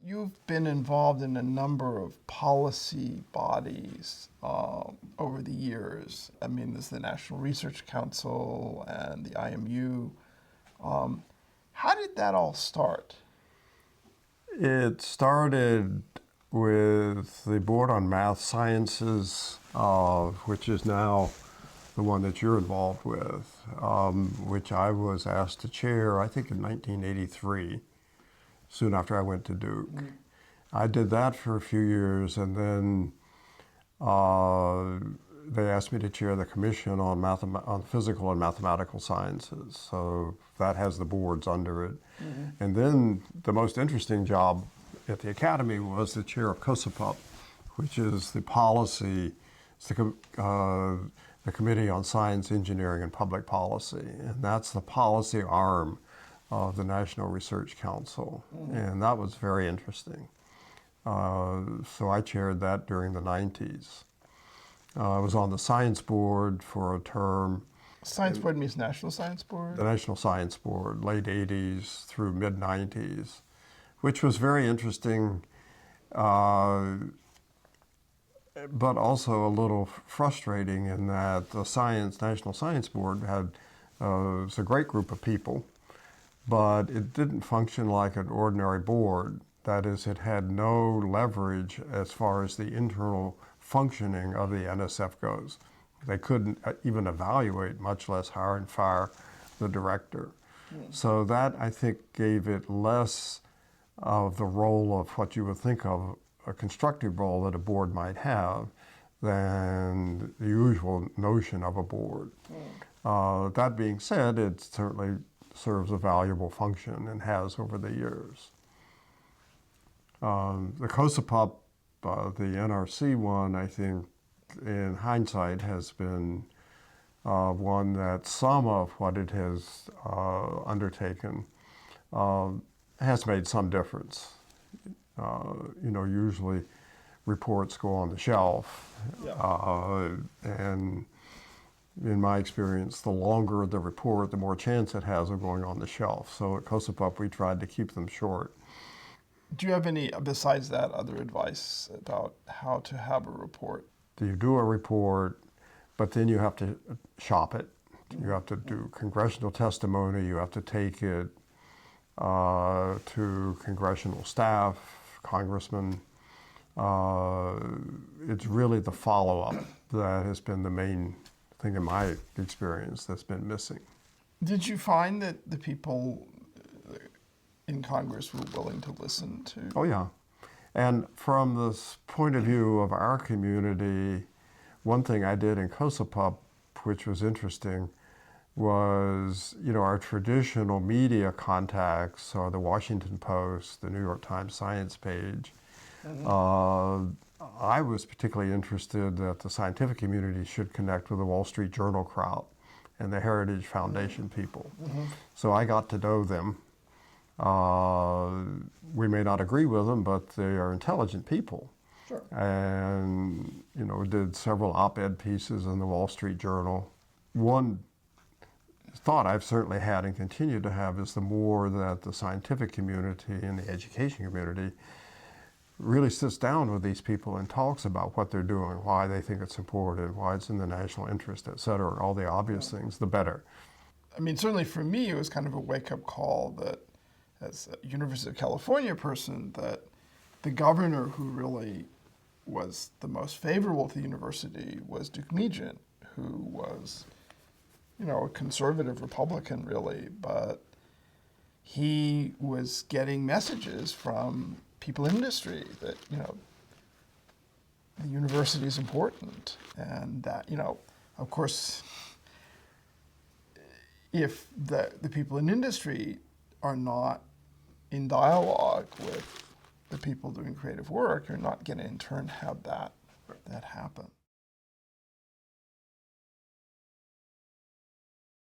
You've been involved in a number of policy bodies over the years. I mean, there's the National Research Council and the IMU. How did that all start? It started with the Board on Math Sciences, which is now the one that you're involved with, which I was asked to chair, I think in 1983, soon after I went to Duke. Mm-hmm. I did that for a few years, and then they asked me to chair the Commission on Physical and Mathematical Sciences. So that has the boards under it. Mm-hmm. And then the most interesting job at the Academy was the chair of COSAPUP, which is the policy, it's the Committee on Science, Engineering, and Public Policy. And that's the policy arm of the National Research Council. Mm-hmm. And that was very interesting. So I chaired that during the 90s. I was on the Science Board for a term. Science Board means National Science Board? The National Science Board, late 80s through mid 90s, which was very interesting, but also a little frustrating in that the National Science Board was a great group of people, but it didn't function like an ordinary board. That is, it had no leverage as far as the internal functioning of the NSF goes. They couldn't even evaluate, much less hire and fire the director. Mm. So that, I think, gave it less of the role of what you would think of a constructive role that a board might have than the usual notion of a board. Mm. That being said, it certainly serves a valuable function and has over the years. The COSAPUP, the NRC one, I think, in hindsight, has been one that some of what it has undertaken has made some difference. Usually reports go on the shelf, yeah. And in my experience, the longer the report, the more chance it has of going on the shelf. So at COSAPUP, we tried to keep them short. Do you have any, besides that, other advice about how to have a report? You do a report, but then you have to shop it. You have to do congressional testimony. You have to take it to congressional staff, congressmen. It's really the follow-up that has been the main thing in my experience that's been missing. Did you find that the people in Congress were willing to listen to? Oh, yeah. And from this point of view of our community, one thing I did in COSAPUP, which was interesting, was, our traditional media contacts are the Washington Post, the New York Times Science Page. Mm-hmm. I was particularly interested that the scientific community should connect with the Wall Street Journal crowd and the Heritage Foundation people. Mm-hmm. So I got to know them. We may not agree with them, but they are intelligent people. Sure. And, did several op-ed pieces in the Wall Street Journal. One thought I've certainly had and continue to have is the more that the scientific community and the education community really sits down with these people and talks about what they're doing, why they think it's important, why it's in the national interest, et cetera, all the obvious things, the better. I mean, certainly for me, it was kind of a wake-up call that as a University of California person, that the governor who really was the most favorable to the university was Duke Nugent, who was, a conservative Republican really, but he was getting messages from people in industry that, the university is important, and that, of course, if the people in industry are not in dialogue with the people doing creative work, you're not going to in turn have that happen.